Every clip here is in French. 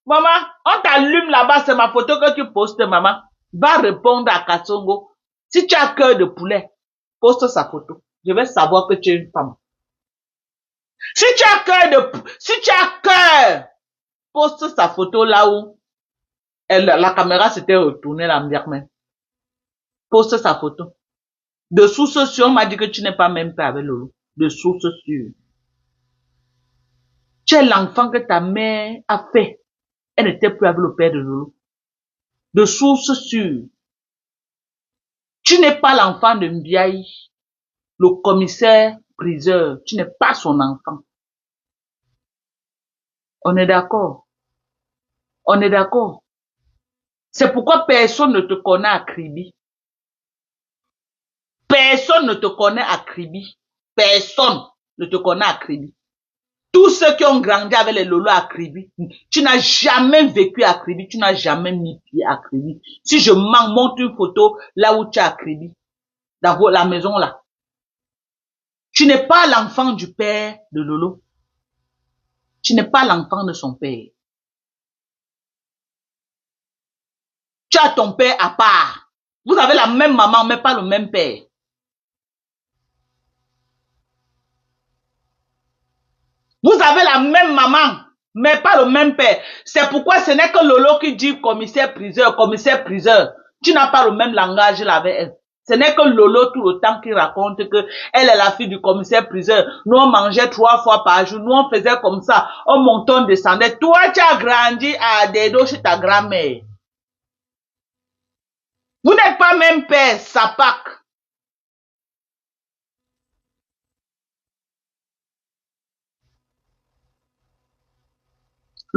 Maman, on t'allume là-bas, c'est ma photo que tu postes, maman. Va répondre à Katsongo. Si tu as cœur de poulet, poste sa photo. Je vais savoir que tu es une femme. Si tu as cœur, poste sa photo là où la caméra s'était retournée la même. Poste sa photo. De source sûre, on m'a dit que tu n'es pas même pas avec Lolo. De source sûre. Tu es l'enfant que ta mère a fait. Elle n'était plus avec le père de Lolo. De source sûre. Tu n'es pas l'enfant de Mbiaï, le commissaire priseur. Tu n'es pas son enfant. On est d'accord. On est d'accord. C'est pourquoi personne ne te connaît à Kribi. Personne ne te connaît à Kribi. Personne ne te connaît à Kribi. Tous ceux qui ont grandi avec les Lolo à Kribi, tu n'as jamais vécu à Kribi, tu n'as jamais mis pied à Kribi. Si je montre une photo là où tu es à Kribi, dans la maison là, tu n'es pas l'enfant du père de Lolo. Tu n'es pas l'enfant de son père. Tu as ton père à part. Vous avez la même maman, mais pas le même père. Vous avez la même maman, mais pas le même père. C'est pourquoi ce n'est que Lolo qui dit commissaire priseur, commissaire priseur. Tu n'as pas le même langage là avec elle. Ce n'est que Lolo tout le temps qui raconte que elle est la fille du commissaire priseur. Nous on mangeait 3 fois par jour. Nous on faisait comme ça. On montait, on descendait. Toi tu as grandi à Dedo chez ta grand-mère. Vous n'êtes pas même père, Sapak.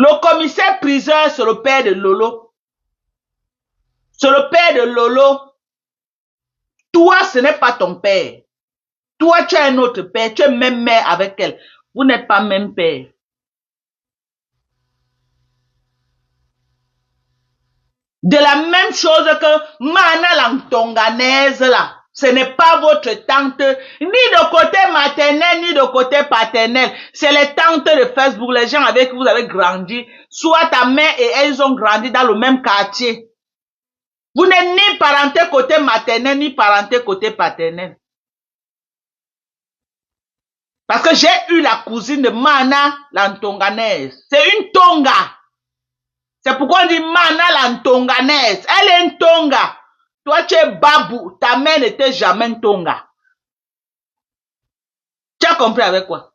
Le commissaire priseur, c'est le père de Lolo. C'est le père de Lolo. Toi, ce n'est pas ton père. Toi, tu as un autre père. Tu es même mère avec elle. Vous n'êtes pas même père. De la même chose que Mana Langtonganaise là. Ce n'est pas votre tante, ni de côté maternel, ni de côté paternel. C'est les tantes de Facebook, les gens avec qui vous avez grandi. Soit ta mère et elles ont grandi dans le même quartier. Vous n'êtes ni parenté côté maternel, ni parenté côté paternel. Parce que j'ai eu la cousine de Mana Lantonganaise. C'est une Tonga. C'est pourquoi on dit Mana Lantonganaise. Elle est une Tonga. Toi, tu es Babou. Ta mère n'était jamais une Tonga. Tu as compris avec quoi?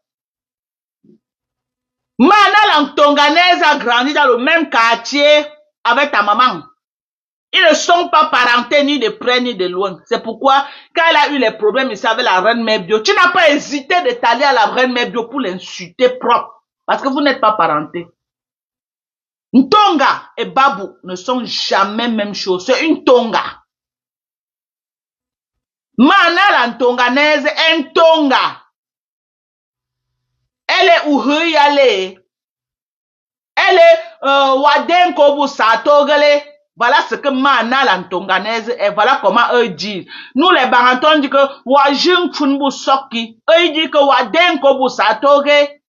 Mana Lantonganaise a grandi dans le même quartier avec ta maman. Ils ne sont pas parentés ni de près ni de loin. C'est pourquoi, quand elle a eu les problèmes ici avec la reine mère Bio, tu n'as pas hésité de t'aller à la reine mère Bio pour l'insulter propre. Parce que vous n'êtes pas parentés. Ntonga et Babou ne sont jamais même chose. C'est une Tonga. Mana la Ntonganaise est une Tonga. Elle est Uhuyale. Elle est Wadenkobu Satogale. Voilà ce que Mana la Ntonganaise est. Voilà comment eux disent. Nous les Barantons disent que Wajing Funbu Soki. Eux disent que Wadenkobu Satoge.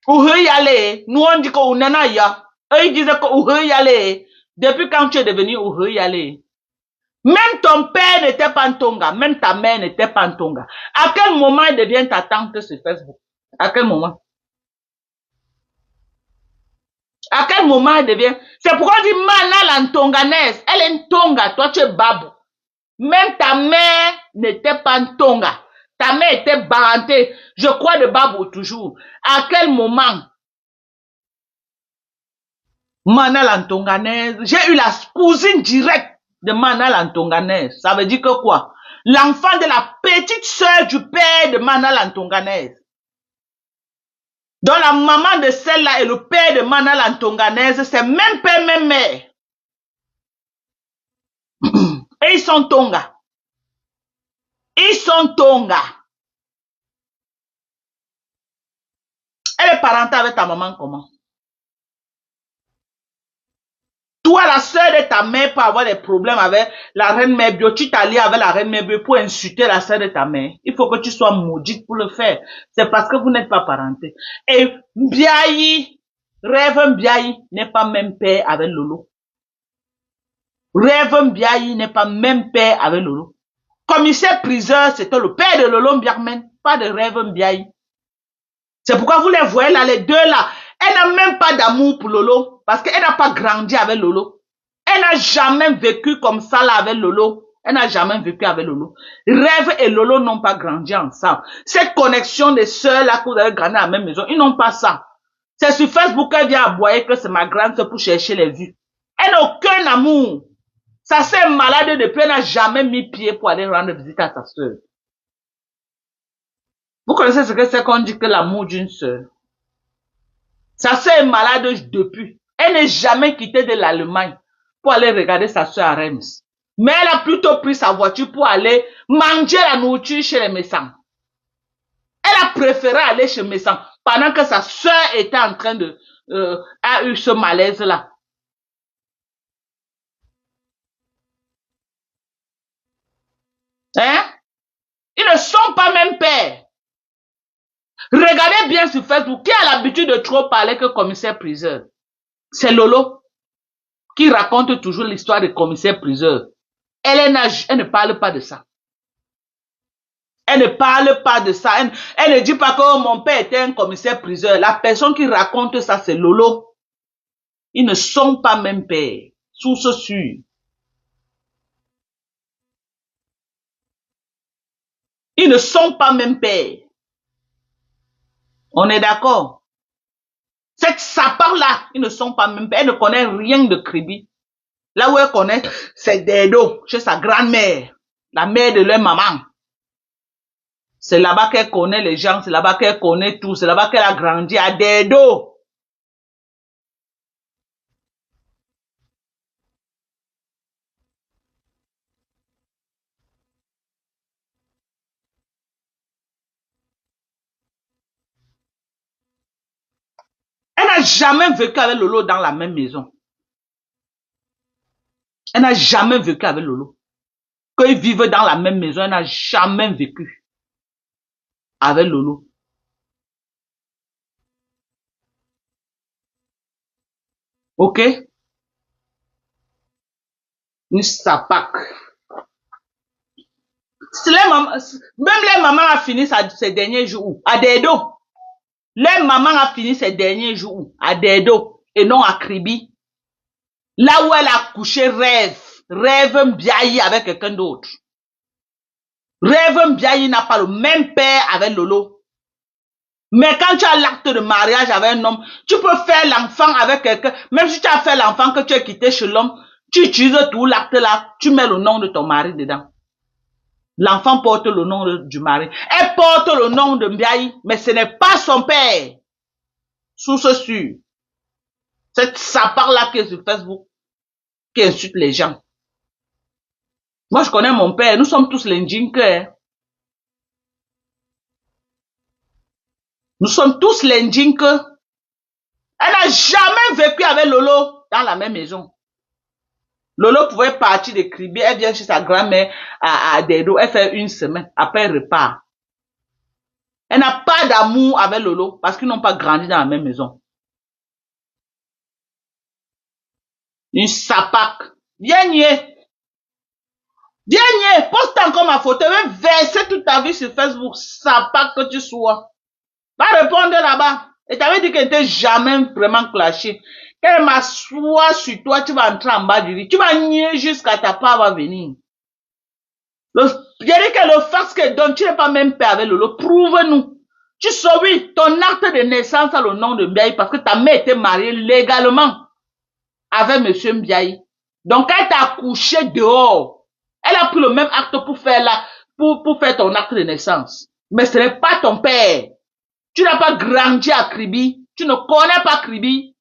Uhuyale. Nous on dit que Unenaya. Eux disent que Uhuyale. Depuis quand tu es devenu Uhuyale? Même ton père n'était pas en Tonga, même ta mère n'était pas en Tonga. À quel moment elle devient ta tante sur Facebook? À quel moment? À quel moment elle devient? C'est pourquoi on dit Mana l'Antonganaise. Elle est une Tonga, toi tu es Babou. Même ta mère n'était pas en Tonga. Ta mère était barantée, je crois de Babou toujours. À quel moment? Mana l'Antonganaise. J'ai eu la cousine directe de Mana l'Antonganaise. Ça veut dire que quoi? L'enfant de la petite sœur du père de Mana l'Antonganaise. Donc la maman de celle-là et le père de Mana l'Antonganaise, c'est même père, même mère. Et ils sont Tonga. Ils sont Tonga. Elle est parentée avec ta maman comment? Toi, la sœur de ta mère, peut avoir des problèmes avec la reine mère Bio. Tu t'allies avec la reine mère Bio pour insulter la sœur de ta mère. Il faut que tu sois maudite pour le faire. C'est parce que vous n'êtes pas parenté. Et Mbiaï, Rêve Mbiaye n'est pas même père avec Lolo. Rêve Mbiaye n'est pas même père avec Lolo. Commissaire priseur, c'était le père de Lolo Mbiarmen, pas de Rêve Mbiaye. C'est pourquoi vous les voyez là, les deux là. Elle n'a même pas d'amour pour Lolo, parce qu'elle n'a pas grandi avec Lolo. Elle n'a jamais vécu comme ça là avec Lolo. Elle n'a jamais vécu avec Lolo. Rêve et Lolo n'ont pas grandi ensemble. Cette connexion des sœurs là que vous avez grandi à la même maison, ils n'ont pas ça. C'est sur Facebook qu'elle vient aboyer que c'est ma grande sœur pour chercher les vues. Elle n'a aucun amour. Sa sœur est malade depuis, elle n'a jamais mis pied pour aller rendre visite à sa sœur. Vous connaissez ce que c'est qu'on dit que l'amour d'une sœur? Sa sœur est malade depuis. Elle n'est jamais quittée de l'Allemagne pour aller regarder sa sœur à Reims. Mais elle a plutôt pris sa voiture pour aller manger la nourriture chez les médecins. Elle a préféré aller chez les médecins pendant que sa sœur était en train de a eu ce malaise-là. Hein? Ils ne sont pas même pères. Regardez bien sur Facebook, qui a l'habitude de trop parler que commissaire priseur? C'est Lolo qui raconte toujours l'histoire du commissaire priseur. Elle ne parle pas de ça. Elle ne parle pas de ça. Elle ne dit pas que oh, mon père était un commissaire priseur. La personne qui raconte ça, c'est Lolo. Ils ne sont pas même pères. Source sûre. Ils ne sont pas même pères. On est d'accord? Cette sapard-là, ils ne sont pas même pères. Elle ne connaît rien de Kribi. Là où elle connaît, c'est Dedo, chez sa grand-mère, la mère de leur maman. C'est là-bas qu'elle connaît les gens, c'est là-bas qu'elle connaît tout, c'est là-bas qu'elle a grandi à Dedo. Elle n'a jamais vécu avec Lolo dans la même maison. Elle n'a jamais vécu avec Lolo. Qu'ils vivent dans la même maison, elle n'a jamais vécu avec Lolo. Ok? Une sapac. Même les mamans a fini ces derniers jours à Dedo. Les mamans a fini ces derniers jours à Dedo et non à Kribi. Là où elle a couché Rêve Mbiaye avec quelqu'un d'autre. Rêve Mbiaye n'a pas le même père avec Lolo. Mais quand tu as l'acte de mariage avec un homme, tu peux faire l'enfant avec quelqu'un. Même si tu as fait l'enfant que tu as quitté chez l'homme, tu utilises tout l'acte là, tu mets le nom de ton mari dedans. L'enfant porte le nom du mari. Elle porte le nom de Mbiaye, mais ce n'est pas son père. Source sûre. Cette sapard-là qui est sur Facebook, qui insulte les gens. Moi, je connais mon père. Nous sommes tous les Ndjinke. Nous sommes tous les Ndjinke. Elle n'a jamais vécu avec Lolo dans la même maison. Lolo pouvait partir de Kribi. Elle vient chez sa grand-mère à Dedo. Elle fait une semaine. Après, elle repart. Elle n'a pas d'amour avec Lolo parce qu'ils n'ont pas grandi dans la même maison. Une sapac. Viens nier. Viens nier. Poste encore ma photo. Je vais verser toute ta vie sur Facebook. Sapac que tu sois. Va répondre là-bas. Et t'avais dit qu'elle n'était jamais vraiment clashée. Qu'elle m'assoit sur toi, tu vas entrer en bas du lit. Tu vas nier jusqu'à ta part va venir. J'ai dit que le fax qu'elle donne, tu n'es pas même père avec Lolo. Prouve-nous. Tu sais, oui, ton acte de naissance a le nom de Mbiaye parce que ta mère était mariée légalement avec monsieur Mbiaye. Donc, elle t'a couché dehors. Elle a pris le même acte pour faire ton acte de naissance. Mais ce n'est pas ton père. Tu n'as pas grandi à Kribi. Tu ne connais pas Kribi.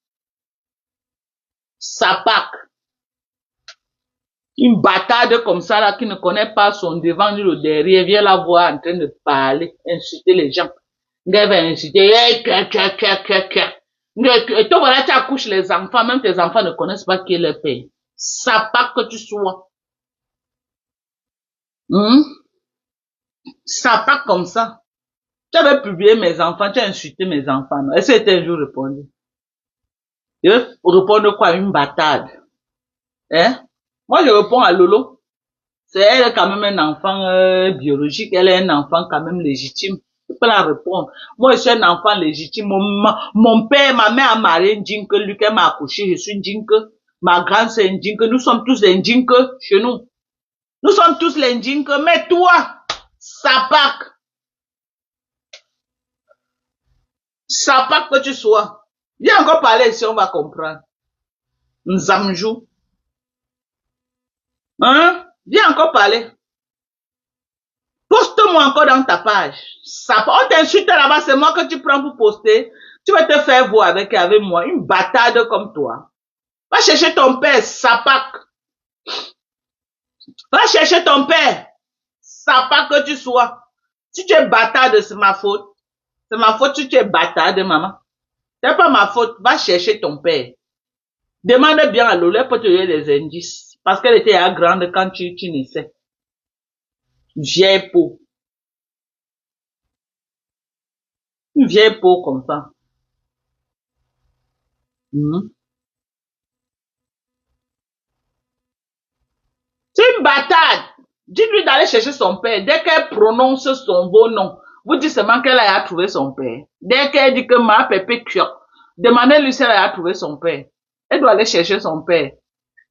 Sapac. Une bâtarde comme ça là qui ne connaît pas son devant ni le derrière vient la voir en train de parler, insulter les gens. Elle va insulter. Et toi voilà tu accouches les enfants, même tes enfants ne connaissent pas qui est leur père. Sapac que tu sois. Sapac comme ça. Tu avais publié mes enfants, tu as insulté mes enfants. Est-ce que tu as un jour répondu? Je vais répondre quoi? Une bâtarde. Hein? Moi, je réponds à Lolo. C'est elle quand même un enfant biologique. Elle est un enfant quand même légitime. Je peux la répondre. Moi, je suis un enfant légitime. Mon père, ma mère a marié un Dinke. Lucas m'a accouché. Je suis un Dinke. Ma grande c'est un Dinke. Nous sommes tous des Dinke chez nous. Nous sommes tous les Dinke. Mais toi, Sapak que tu sois. Viens encore parler ici, on va comprendre. Nzamjou. Hein? Viens encore parler. Poste-moi encore dans ta page. On t'insulte là-bas, c'est moi que tu prends pour poster. Tu vas te faire voir avec moi. Une bâtarde comme toi. Va chercher ton père, Sapak. Va chercher ton père. Sapak que tu sois. Si tu es bâtarde, c'est ma faute. C'est ma faute si tu es bâtarde, maman. C'est pas ma faute. Va chercher ton père. Demande bien à Lola pour te donner des indices. Parce qu'elle était à grande quand tu naissais. Vieille peau. Une vieille peau comme ça. C'est une bâtarde. Dites-lui d'aller chercher son père. Dès qu'elle prononce son beau nom, vous dites seulement qu'elle a trouvé son père. Dès qu'elle dit que ma pépé Kyok, demandez-lui si elle a trouvé son père. Elle doit aller chercher son père.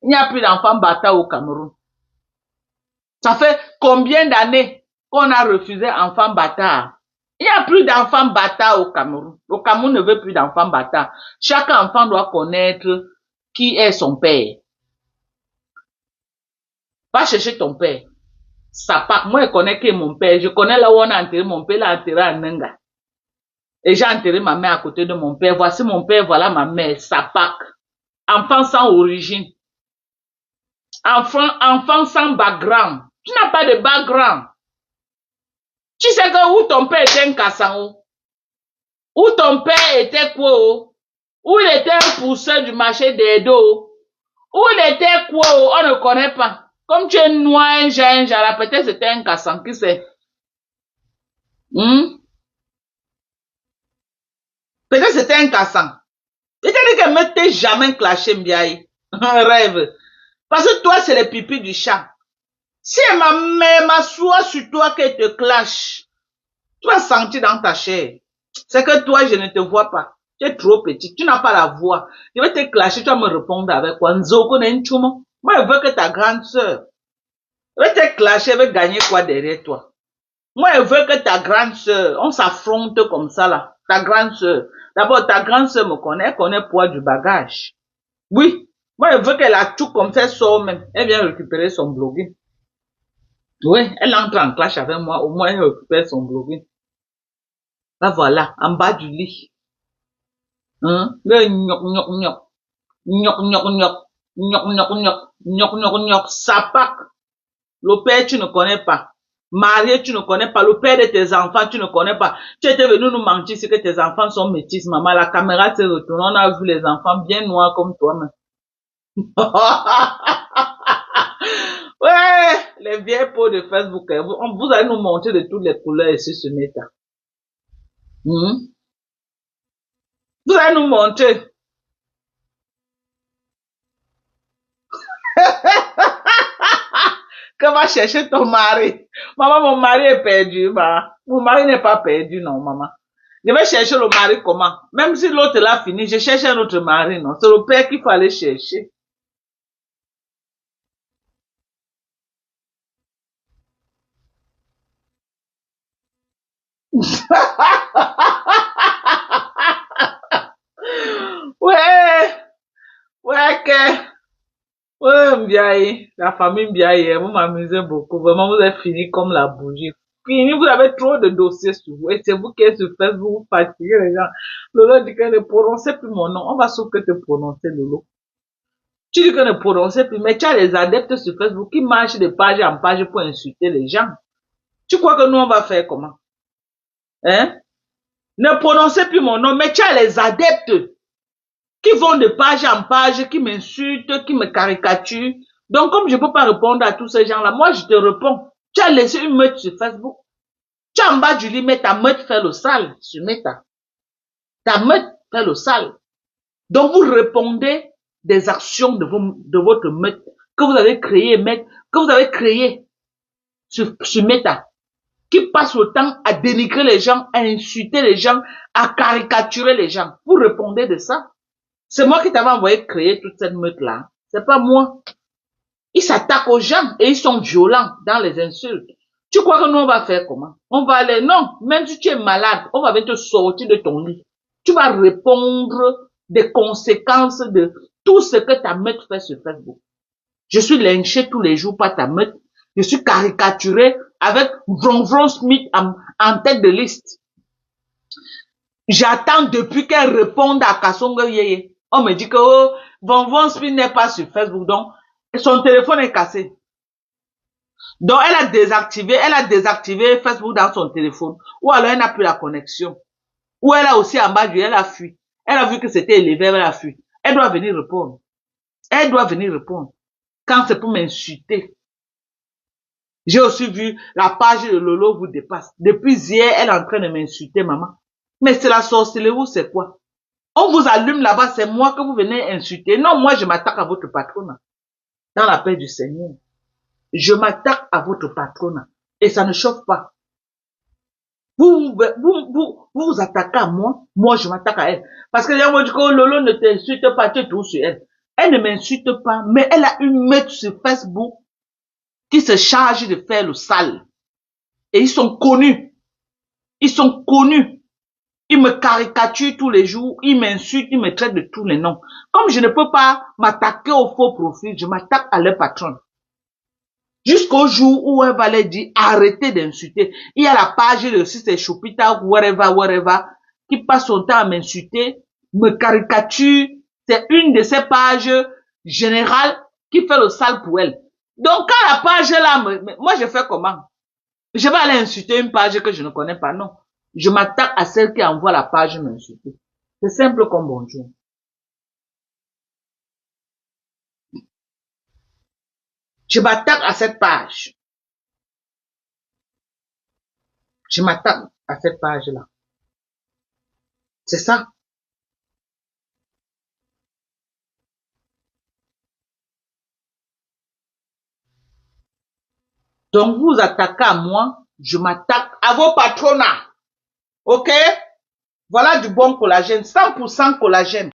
Il n'y a plus d'enfants bâtards au Cameroun. Ça fait combien d'années qu'on a refusé enfants bâtards? Il n'y a plus d'enfants bâtards au Cameroun. Le Cameroun ne veut plus d'enfants bâtards. Chaque enfant doit connaître qui est son père. Va chercher ton père. Sapak, moi je connais que mon père. Je connais là où on a enterré mon père, l'a enterré à Nenga. Et j'ai enterré ma mère à côté de mon père. Voici mon père, voilà ma mère. Sapak. Enfant sans origine. Enfant sans background. Tu n'as pas de background. Tu sais que où ton père était un Kassan, où ton père était quoi, où il était un pousseur du marché des dos, où il était quoi, on ne connaît pas. Comme tu es noir, un genre, peut-être c'était un Kassan, qui sait? Peut-être c'était un Kassan. Il t'a dit que ne t'es jamais clashé, Mbiaye. Un rêve. Parce que toi, c'est le pipi du chat. Si ma mère m'assoit sur toi qu'elle te clash, tu vas sentir dans ta chair. C'est que toi, je ne te vois pas. Tu es trop petit. Tu n'as pas la voix. Je vais te clasher, tu vas me répondre avec quoi? Nzoko Nenchumo. Moi, je veux que ta grande sœur. Je vais te clasher, elle veut gagner quoi derrière toi? Moi, je veux que ta grande sœur, on s'affronte comme ça là. Ta grande sœur. D'abord, ta grande sœur me connaît, elle connaît le poids du bagage. Oui. Moi, je veux qu'elle a tout comme ça, elle sort même. Elle vient récupérer son blogging. Oui, elle entre en clash avec moi, au moins elle récupère son blogging. Là, voilà, en bas du lit. Le sapak. Le père, tu ne connais pas. Marié, tu ne connais pas. Le père de tes enfants, tu ne connais pas. Tu étais venu nous mentir, c'est que tes enfants sont métis, maman. La caméra s'est retournée. On a vu les enfants bien noirs comme toi-même. Ouais, les vieilles peaux de Facebook. Vous allez nous montrer de toutes les couleurs ici ce méta. Vous allez nous montrer. Que va chercher ton mari. Maman, mon mari est perdu, mon mari n'est pas perdu, non, maman. Je vais chercher le mari comment? Même si l'autre l'a fini, je cherche un autre mari, non. C'est le père qu'il faut aller chercher. Ouais, ouais, que, ouais, Mbiaye, la famille Mbiaye, vous m'amusez beaucoup. Vraiment, vous êtes fini comme la bougie. Fini, vous avez trop de dossiers sur vous. Et c'est vous qui êtes sur Facebook, vous fatiguez les gens. Lolo dit que ne prononcez plus mon nom. On va sauf que te prononcer, Lolo. Tu dis que ne prononcez plus, mais tu as les adeptes sur Facebook qui marchent de page en page pour insulter les gens. Tu crois que nous, on va faire comment? Hein? Ne prononcez plus mon nom, mais tu as les adeptes qui vont de page en page, qui m'insultent, qui me caricaturent. Donc, comme je ne peux pas répondre à tous ces gens-là, moi, je te réponds. Tu as laissé une meute sur Facebook. Tu as en bas du lit, mais ta meute fait le sale sur Meta. Ta meute fait le sale. Donc, vous répondez des actions de votre meute que vous avez créé, sur Meta, qui passe le temps à dénigrer les gens, à insulter les gens, à caricaturer les gens. Vous répondez de ça. C'est moi qui t'avais envoyé créer toute cette meute-là. C'est pas moi. Ils s'attaquent aux gens et ils sont violents dans les insultes. Tu crois que nous, on va faire comment? On va aller, non, même si tu es malade, on va te sortir de ton lit. Tu vas répondre des conséquences de tout ce que ta meute fait sur Facebook. Je suis lynché tous les jours par ta meute. Je suis caricaturé avec Vron Smith en tête de liste. J'attends depuis qu'elle réponde à Kasongo Yeye. On me dit que oh, Vron Smith n'est pas sur Facebook, donc son téléphone est cassé. Donc elle a désactivé Facebook dans son téléphone. Ou alors elle n'a plus la connexion. Ou elle a aussi embarqué, elle a fui. Elle a vu que c'était élevé, elle a fui. Elle doit venir répondre. Elle doit venir répondre. Quand c'est pour m'insulter. J'ai aussi vu la page de Lolo vous dépasse. Depuis hier, elle est en train de m'insulter, maman. Mais c'est la sorcellerie ou c'est quoi? On vous allume là-bas, c'est moi que vous venez insulter. Non, moi je m'attaque à votre patronat. Dans la paix du Seigneur. Je m'attaque à votre patronat. Et ça ne chauffe pas. Vous vous attaquez à moi. Moi, je m'attaque à elle. Parce que les gens disent que Lolo ne t'insulte pas, tu es tout sur elle. Elle ne m'insulte pas, mais elle a une meute sur Facebook qui se charge de faire le sale. Et ils sont connus. Ils sont connus. Ils me caricaturent tous les jours. Ils m'insultent, ils me traitent de tous les noms. Comme je ne peux pas m'attaquer au faux profil, je m'attaque à leur patron. Jusqu'au jour où elle va leur dire, arrêtez d'insulter. Il y a la page de si c'est Choupita, whatever, qui passe son temps à m'insulter, me caricature. C'est une de ces pages générales qui fait le sale pour elle. Donc, quand la page est là, moi, je fais comment? Je vais aller insulter une page que je ne connais pas, non. Je m'attaque à celle qui envoie la page m'insulter. C'est simple comme bonjour. Je m'attaque à cette page. Je m'attaque à cette page-là. C'est ça. Donc, vous attaquez à moi, je m'attaque à vos patronats. OK? Voilà du bon collagène, 100% collagène.